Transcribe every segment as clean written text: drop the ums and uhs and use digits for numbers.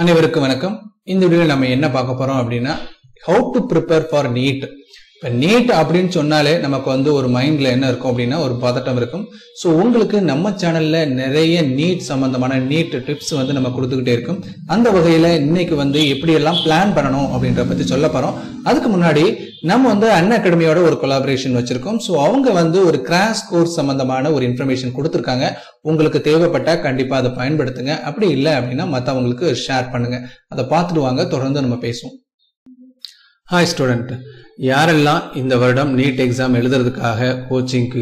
அனைவருக்கும் வணக்கம். இந்த வீடியோல நம்ம என்ன பார்க்க போறோம் அப்படின்னா how to prepare for NEET. இப்போ NEET அப்படின்னு சொன்னாலே நமக்கு வந்து ஒரு மைண்ட்ல என்ன இருக்கும் அப்படின்னா ஒரு பதட்டம் இருக்கும். ஸோ உங்களுக்கு நம்ம சேனல்ல நிறைய NEET சம்பந்தமான NEET டிப்ஸ் வந்து நம்ம கொடுத்துக்கிட்டே இருக்கும். அந்த வகையில இன்னைக்கு வந்து எப்படியெல்லாம் பிளான் பண்ணணும் அப்படின்ற பத்தி சொல்ல போறோம். அதுக்கு முன்னாடி நம்ம வந்து அன்அகாடமியோட ஒரு கொலாபரேஷன் வச்சிருக்கோம். ஸோ அவங்க வந்து ஒரு கிராஷ் கோர்ஸ் சம்பந்தமான ஒரு இன்ஃபர்மேஷன் கொடுத்துருக்காங்க. உங்களுக்கு தேவைப்பட்டா கண்டிப்பா அதை பயன்படுத்துங்க. அப்படி இல்லை அப்படின்னா மற்றவங்களுக்கு ஷேர் பண்ணுங்க. அதை பார்த்துட்டு வாங்க, தொடர்ந்து நம்ம பேசுவோம். ஹாய் ஸ்டூடெண்ட், யாரெல்லாம் இந்த வருடம் நீட் எக்ஸாம் எழுதுறதுக்காக கோச்சிங்க்கு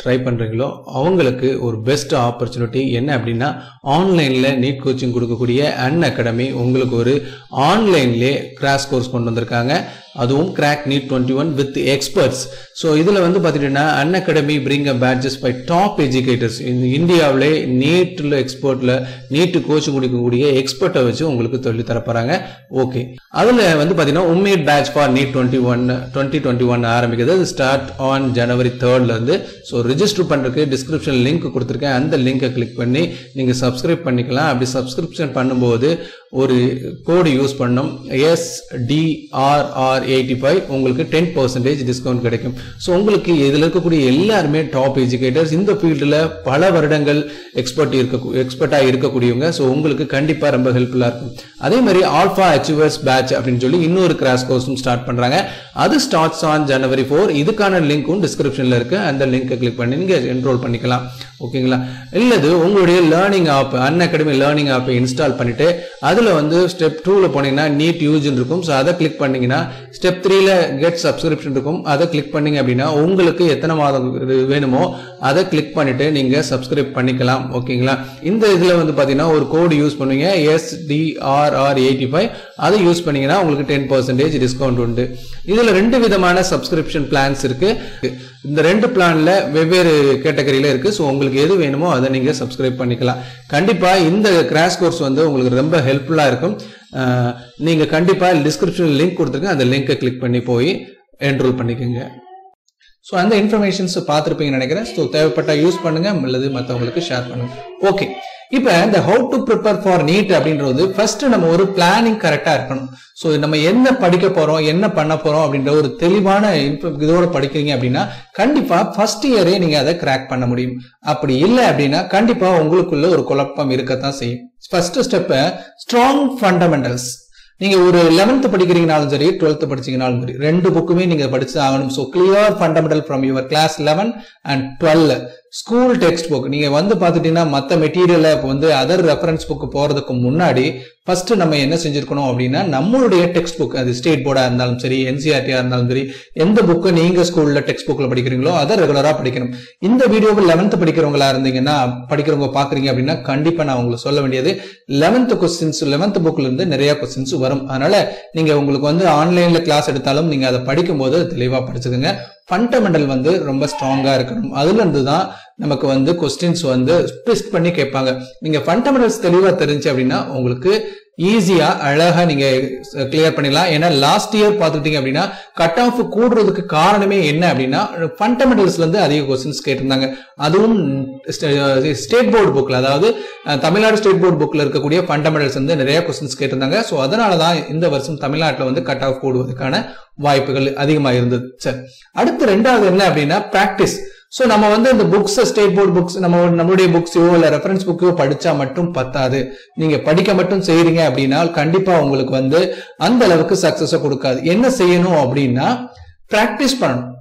ட்ரை பண்ணுறீங்களோ அவங்களுக்கு ஒரு பெஸ்ட் ஆப்பர்ச்சுனிட்டி என்ன அப்படின்னா ஆன்லைனில் நீட் கோச்சிங் கொடுக்கக்கூடிய அன்அகாடமி உங்களுக்கு ஒரு ஆன்லைன்லேயே கிராஷ் கோர்ஸ் கொண்டு வந்திருக்காங்க. அதுவும் crack NEET 21 with experts. So இதில் வந்து பார்த்துட்டீங்கன்னா Unacademy bring a batches by top educators. இந்த இந்தியாவிலே நீட்டில் எக்ஸ்பர்ட்டில் நீட்டு கோச்சிங் கொடுக்கக்கூடிய எக்ஸ்பர்ட்டை வச்சு உங்களுக்கு சொல்லி தரப்போகிறாங்க. ஓகே, அதில் வந்து பார்த்தீங்கன்னா உம்மேட் பேட்ச் ஃபார் நீட் 2021 ஆரம்பிக்கிறது. அது start on January 3 so register பண்ணுறதுக்கு டிஸ்கிரிப்ஷன் லிங்க் கொடுத்துருக்கேன். அந்த லிங்கை கிளிக் பண்ணி நீங்கள் சப்ஸ்கிரைப் பண்ணிக்கலாம். அப்படி சப்ஸ்கிரிப்ஷன் பண்ணும்போது ஒரு கோடு யூஸ் பண்ணோம், SDRR85, உங்களுக்கு 10% டிஸ்கவுண்ட் கிடைக்கும். ஸோ உங்களுக்கு இதில் இருக்கக்கூடிய எல்லாருமே டாப் எஜுகேட்டர்ஸ், இந்த ஃபீல்டில் பல வருடங்கள் எக்ஸ்பர்ட்டாக இருக்கக்கூடியவங்க. ஸோ உங்களுக்கு கண்டிப்பாக ரொம்ப ஹெல்ப்ஃபுல்லாக இருக்கும். அதே மாதிரி ஆல்ஃபா அச்சீவர்ஸ் பேட்ச் அப்படின்னு சொல்லி இன்னொரு கிராஷ் கோர்ஸும் ஸ்டார்ட் பண்ணுறாங்க. அது ஸ்டார்ட்ஸ் ஆன் ஜனவரி 4. இதுக்கான லிங்க்கும் டிஸ்கிரிப்ஷனில் இருக்குது. அந்த லிங்கை கிளிக் பண்ணி நீங்கள் என்ரோல் பண்ணிக்கலாம். ஓகேங்களா? இல்லது உங்களுடைய லேர்னிங் ஆப் அன்அகாடமி லேர்னிங் ஆப்பை இன்ஸ்டால் பண்ணிட்டு அதில் வந்து ஸ்டெப் 2ல போனீங்கன்னா நீட் யூஜின் இருக்கும். ஸோ அதை கிளிக் பண்ணீங்கன்னா ஸ்டெப் 3ல கெட் சப்ஸ்கிரிப்ஷன் இருக்கும். அதை கிளிக் பண்ணீங்க அப்படின்னா உங்களுக்கு எத்தனை மாதம் வேணுமோ அதை கிளிக் பண்ணிட்டு நீங்க சப்ஸ்கிரைப் பண்ணிக்கலாம். ஓகேங்களா? இந்த இதில் வந்து பார்த்தீங்கன்னா ஒரு கோடு யூஸ் பண்ணுவீங்க, SDRR85. அதை யூஸ் பண்ணீங்கன்னா உங்களுக்கு 10% டிஸ்கவுண்ட் உண்டு. இதில் 2 விதமான சப்ஸ்கிரிப்ஷன் பிளான்ஸ் இருக்கு. இந்த 2 பிளான்ல வெவ்வேறு கேட்டகரியில இருக்கு. ஸோ உங்களுக்கு எது வேணுமோ அதை நீங்க சப்ஸ்கிரைப் பண்ணிக்கலாம். கண்டிப்பா இந்த கிராஷ் கோர்ஸ் வந்து உங்களுக்கு ரொம்ப ஹெல்ப்ஃபுல்லா இருக்கும். நீங்க கண்டிப்பா டிஸ்கிரிப்ஷன் லிங்க் கொடுத்துருக்கேன். அந்த லிங்கை கிளிக் பண்ணி போய் என்ரோல் பண்ணிக்கோங்க. ஸோ அந்த இன்ஃபர்மேஷன்ஸ் பார்த்துருப்பீங்கன்னு நினைக்கிறேன். ஸோ தேவைப்பட்டா யூஸ் பண்ணுங்க, அல்லது மற்றவங்களுக்கு ஷேர் பண்ணுங்க. ஓகே, இப்போ இந்த how to prepare for NEET அப்படின்றது ஃபர்ஸ்ட் நம்ம ஒரு பிளானிங் கரெக்டா இருக்கணும். ஸோ நம்ம என்ன படிக்க போறோம், என்ன பண்ண போறோம் அப்படின்ற ஒரு தெளிவான இதோட படிக்கிறீங்க அப்படின்னா கண்டிப்பா ஃபர்ஸ்ட் இயரே நீங்க அதை கிராக் பண்ண முடியும். அப்படி இல்லை அப்படின்னா கண்டிப்பா உங்களுக்குள்ள ஒரு குழப்பம் இருக்கத்தான் செய்யும். First step strong fundamentals. நீங்க ஒரு 11th படிக்கிறீங்கனாலும் சரி, 12th படிச்சீங்கனாலும் சரி, 2 புக்குமே நீங்க படிச்சு ஆகணும். So clear fundamental from your class 11 and 12 school textbook. நீங்க வந்து பார்த்துட்டீங்கன்னா மற்ற மெட்டீரியலை வந்து அதர் ரெஃபரன்ஸ் புக் போறதுக்கு முன்னாடி ஃபர்ஸ்ட் நம்ம என்ன செஞ்சிருக்கணும் அப்படின்னா நம்மளுடைய டெக்ஸ்ட் புக், அது ஸ்டேட் போர்டா இருந்தாலும் சரி, NCERT-ஆ இருந்தாலும் சரி, எந்த புக்கு நீங்க ஸ்கூல்ல டெக்ஸ்ட் புக்ல படிக்கிறீங்களோ அதை ரெகுலரா படிக்கணும். இந்த வீடியோவை 11th படிக்கிறவங்களா இருந்தீங்கன்னா படிக்கிறவங்க பாக்குறீங்க அப்படின்னா கண்டிப்பா நான் உங்களுக்கு சொல்ல வேண்டியது 11th கொஸ்டின்ஸ் 11th புக்ல இருந்து நிறைய கொஸ்டின்ஸ் வரும். அதனால நீங்க உங்களுக்கு வந்து ஆன்லைன்ல கிளாஸ் எடுத்தாலும் நீங்க அதை படிக்கும் போது தெளிவா படிச்சுக்கோங்க. ஃபண்டமெண்டல் வந்து ரொம்ப ஸ்ட்ராங்கா இருக்கணும். அதுல இருந்து தான் நமக்கு வந்து கொஸ்டின்ஸ் வந்து ட்விஸ்ட் பண்ணி கேட்பாங்க. நீங்க ஃபண்டமெண்டல்ஸ் தெளிவா தெரிஞ்சு அப்படின்னா உங்களுக்கு ஈஸியா அழகா நீங்க கிளியர் பண்ணிடலாம். ஏன்னா லாஸ்ட் இயர் பார்த்துட்டீங்க அப்படின்னா கட் ஆஃப் கூடுறதுக்கு காரணமே என்ன அப்படின்னா ஃபண்டமெண்டல்ஸ்ல இருந்து அதிக கொஸ்டின்ஸ் கேட்டிருந்தாங்க. அதுவும் ஸ்டேட் போர்டு புக்ல, அதாவது தமிழ்நாடு ஸ்டேட் போர்டு புக்ல இருக்கக்கூடிய ஃபண்டமெண்டல்ஸ் வந்து நிறைய கொஸ்டின்ஸ் கேட்டிருந்தாங்க. ஸோ அதனாலதான் இந்த வருஷம் தமிழ்நாட்டில் வந்து கட் ஆஃப் கூடுவதற்கான வாய்ப்புகள் அதிகமா இருந்தது. சரி, அடுத்து 2வது என்ன அப்படின்னா பிராக்டிஸ். ஸோ நம்ம வந்து இந்த புக்ஸ், ஸ்டேட் போர்டு புக்ஸ், நம்மளுடைய புக்ஸையோ இல்ல ரெஃபரன்ஸ் புக்கையோ படிச்சா மட்டும் பத்தாது. நீங்க படிக்க மட்டும் செய்யறீங்க அப்படின்னா கண்டிப்பா உங்களுக்கு வந்து அந்த அளவுக்கு சக்சஸ் கொடுக்காது. என்ன செய்யணும் அப்படின்னா பிராக்டிஸ் பண்ணணும்.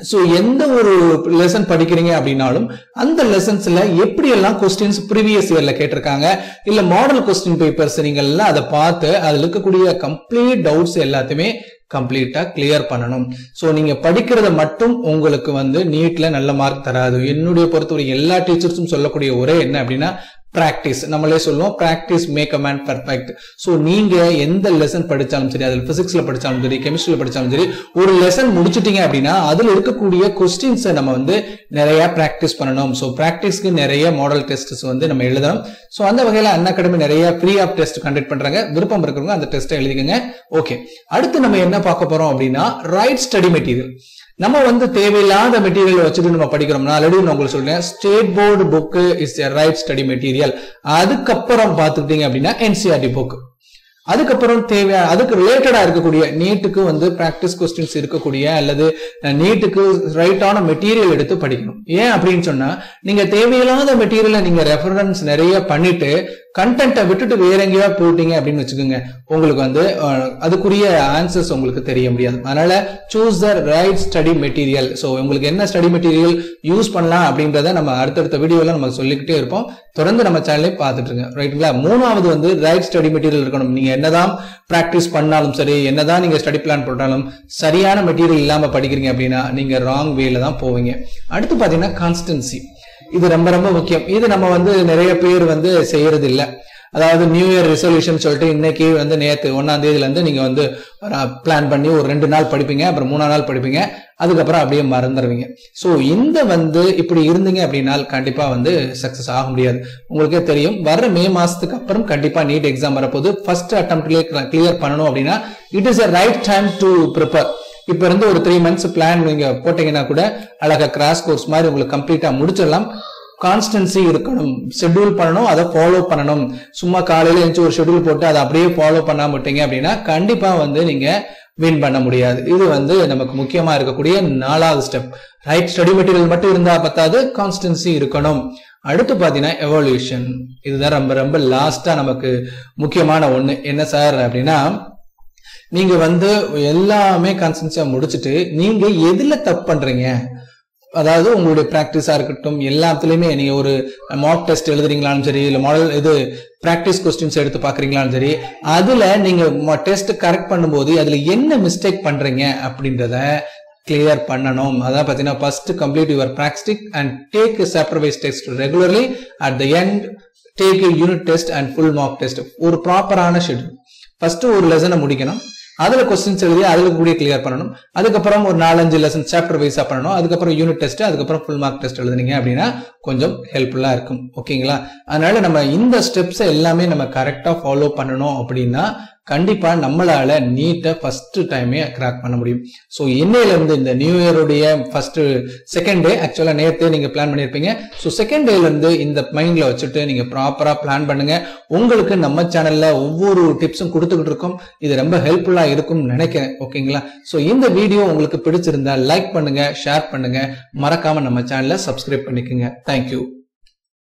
ஸோ எந்த ஒரு லெசன் படிக்கிறீங்க அப்படின்னாலும் அந்த லெசன்ஸ்ல எப்படி எல்லாம் கொஸ்டின்ஸ் ப்ரீவியஸ் இயர்ல கேட்டிருக்காங்க, இல்ல மாடல் கொஸ்டின் பேப்பர்ஸ் நீங்க எல்லாம் அதை பார்த்து அதுல இருக்கக்கூடிய கம்ப்ளீட் டவுட்ஸ் எல்லாத்தையுமே கம்ப்ளீட்டா கிளியர் பண்ணணும். சோ நீங்க படிக்கிறத மட்டும் உங்களுக்கு வந்து நீட்ல நல்ல மார்க் தராது. என்னுடைய பொறுத்தவரை எல்லா டீச்சர்ஸும் சொல்லக்கூடிய ஒரே என்ன அப்படின்னா பிராக்டிஸ். நம்மளே சொல்லுவோம் practice make a man perfect. So நீங்க எந்த லெசன் படிச்சாலும் சரி, அதில் பிசிக்ஸ்ல படிச்சாலும் சரி, கெமிஸ்ட்ரியில படிச்சாலும் சரி, ஒரு லெசன் முடிச்சிட்டீங்க அப்படின்னா அதுல இருக்கக்கூடிய கொஸ்டின்ஸை நம்ம வந்து நிறைய பிராக்டிஸ் பண்ணணும். ஸோ பிராக்டிஸ்க்கு நிறைய மாடல் டெஸ்ட்ஸ் வந்து நம்ம எழுதணும். ஸோ அந்த வகையில அன்அகாடமி நிறைய ஃப்ரீ ஆஃப் டெஸ்ட் கண்டக்ட் பண்றாங்க. விருப்பம் இருக்கிறவங்க அந்த டெஸ்ட்டை எழுதிக்கங்க. ஓகே, அடுத்து நம்ம என்ன பார்க்க போறோம் அப்படின்னா ரைட் ஸ்டடி மெட்டீரியல். நம்ம வந்து தேவையில்லாத மெட்டீரியல் வச்சுட்டு நம்ம படிக்கிறோம்னா ஆல்ரெடி நான் உங்களுக்கு சொல்றேன் state board book is a right study material. அதுக்கப்புறம் பார்த்துக்கிட்டீங்க அப்படின்னா NCERT புக். அதுக்கப்புறம் தேவையான அதுக்கு ரிலேட்டடா இருக்கக்கூடிய நீட்டுக்கு வந்து பிராக்டிஸ் கொஸ்டின்ஸ் இருக்கக்கூடிய அல்லது நீட்டுக்கு ரைட்டான மெட்டீரியல் எடுத்து படிக்கணும். ஏன் அப்படின்னு சொன்னா நீங்க தேவையில்லாத மெட்டீரியலை நீங்க ரெஃபரன்ஸ் நிறைய பண்ணிட்டு கண்டென்ட்டை விட்டுட்டு வேற எங்கேயா போயிட்டீங்க அப்படின்னு வச்சுக்கோங்க, உங்களுக்கு வந்து அதுக்குரிய ஆன்சர்ஸ் உங்களுக்கு தெரிய முடியாது. அதனால choose the right study material. So உங்களுக்கு என்ன ஸ்டடி மெட்டீரியல் யூஸ் பண்ணலாம் அப்படின்றத நம்ம அடுத்தடுத்த வீடியோல நம்ம சொல்லிக்கிட்டே இருப்போம். தொடர்ந்து நம்ம சேனலை பார்த்துட்டு இருங்க, ரைட்டுங்களா? மூணாவது வந்து ரைட் ஸ்டடி மெட்டீரியல் இருக்கணும். நீங்க என்னதான் பிராக்டிஸ் பண்ணாலும் சரி, என்னதான் நீங்க ஸ்டடி பிளான் போட்டாலும் சரியான மெட்டீரியல் இல்லாம படிக்கிறீங்க அப்படின்னா நீங்க ராங் வேல தான் போவீங்க. அடுத்து பாத்தீங்கன்னா கான்ஸ்டன்சி. இது ரொம்ப ரொம்ப முக்கியம். இது நம்ம வந்து நிறைய பேர் வந்து செய்யறது இல்லை. அதாவது நியூ இயர் ரெசல்யூஷன் சொல்லிட்டு இன்னைக்கு வந்து நேற்று 1ஆம் தேதியில இருந்து நீங்க வந்து பிளான் பண்ணி ஒரு 2 நாள் படிப்பீங்க, அப்புறம் 3ஆம் நாள் படிப்பீங்க, அதுக்கப்புறம் அப்படியே மறந்துடுவீங்க. ஸோ இந்த வந்து இப்படி இருந்தீங்க அப்படின்னா கண்டிப்பா வந்து சக்சஸ் ஆக முடியாது. உங்களுக்கே தெரியும், வர்ற மே மாசத்துக்கு அப்புறம் கண்டிப்பா நீட் எக்ஸாம் வரப்போது. ஃபர்ஸ்ட் அட்டெம்ப்ட்லயே கிளியர் பண்ணணும் அப்படின்னா it is a right time to prepare. இப்ப இருந்து ஒரு 3 months பிளான் நீங்க போட்டீங்கன்னா கூட அழகா கிராஷ் கோர்ஸ் மாதிரி உங்களுக்கு கம்ப்ளீட்டா முடிச்சிடலாம். கான்ஸ்டன்சி இருக்கணும், ஷெட்யூல் பண்ணணும், அதை ஃபாலோ பண்ணணும். சும்மா காலையில எழுந்து ஒரு ஷெட்யூல் போட்டு அதை அப்படியே ஃபாலோ பண்ணாம விட்டீங்க அப்படின்னா கண்டிப்பா வந்து நீங்க வின் பண்ண முடியாது. இது வந்து நமக்கு முக்கியமா இருக்கக்கூடிய 4வது ஸ்டெப். ரைட் ஸ்டடி மெட்டீரியல் மட்டும் இருந்தா பத்தாது, கான்ஸ்டன்சி இருக்கணும். அடுத்து பாத்தீங்கன்னா எவாலுவேஷன். இதுதான் ரொம்ப ரொம்ப லாஸ்டா நமக்கு முக்கியமான ஒண்ணு. என்ன சார் அப்படின்னா, நீங்க வந்து எல்லாமே கான்ஸ்டன்சியா முடிச்சுட்டு நீங்க எதுல தப்பு பண்றீங்க, அதாவது உங்களுடைய பிராக்டிஸா இருக்கட்டும், எல்லாத்துலயுமே நீங்க ஒரு மாக் டெஸ்ட் எழுதுறீங்களாலும் சரி, இல்ல மாடல் இது பிராக்டிஸ் கொஸ்டின்ஸ் எடுத்து பாக்குறீங்களாலும் சரி, அதுல நீங்க டெஸ்ட் கரெக்ட் பண்ணும்போது அதுல என்ன மிஸ்டேக் பண்றீங்க அப்படின்றத கிளியர் பண்ணணும். அதான் பாத்தீங்கன்னா first complete your practice and take a chapter-wise test regularly. At the end take a unit test and full mock test. ஒரு ப்ராப்பரான ஷெட்யூல். ஃபர்ஸ்ட் ஒரு லெசனை முடிக்கணும், அதுல கொஸ்டின்ஸ் எழுதி அதுல கூட கிளியர் பண்ணணும். அதுக்கப்புறம் ஒரு 4-5 லெசன் சாப்டர் வைஸா பண்ணணும். அதுக்கப்புறம் யூனிட் டெஸ்ட், அதுக்கப்புறம் ஃபுல் மார்க் டெஸ்ட் எழுதுனீங்க அப்படின்னா கொஞ்சம் ஹெல்ப்ஃபுல்லா இருக்கும். ஓகேங்களா? அதனால நம்ம இந்த ஸ்டெப்ஸ் எல்லாமே நம்ம கரெக்டா ஃபாலோ பண்ணணும் அப்படின்னா கண்டிப்பா நம்மளால நீட்டை ஃபர்ஸ்ட் டைமே கிராக் பண்ண முடியும். ஸோ இன்னையில இருந்து இந்த நியூ இயருடைய ஃபர்ஸ்ட் செகண்ட் டே, ஆக்சுவலா நேரத்தே நீங்க பிளான் பண்ணிருப்பீங்க. ஸோ செகண்ட் டேல இருந்து இந்த மைண்ட்ல வச்சுட்டு நீங்க ப்ராப்பரா பிளான் பண்ணுங்க. உங்களுக்கு நம்ம சேனல்ல ஒவ்வொரு டிப்ஸும் கொடுத்துக்கிட்டு இருக்கோம். இது ரொம்ப ஹெல்ப்ஃபுல்லா இருக்கும்னு நினைக்கிறேன். ஓகேங்களா? ஸோ இந்த வீடியோ உங்களுக்கு பிடிச்சிருந்தா லைக் பண்ணுங்க, ஷேர் பண்ணுங்க, மறக்காம நம்ம சேனலை சப்ஸ்கிரைப் பண்ணிக்கோங்க. தேங்க்யூ.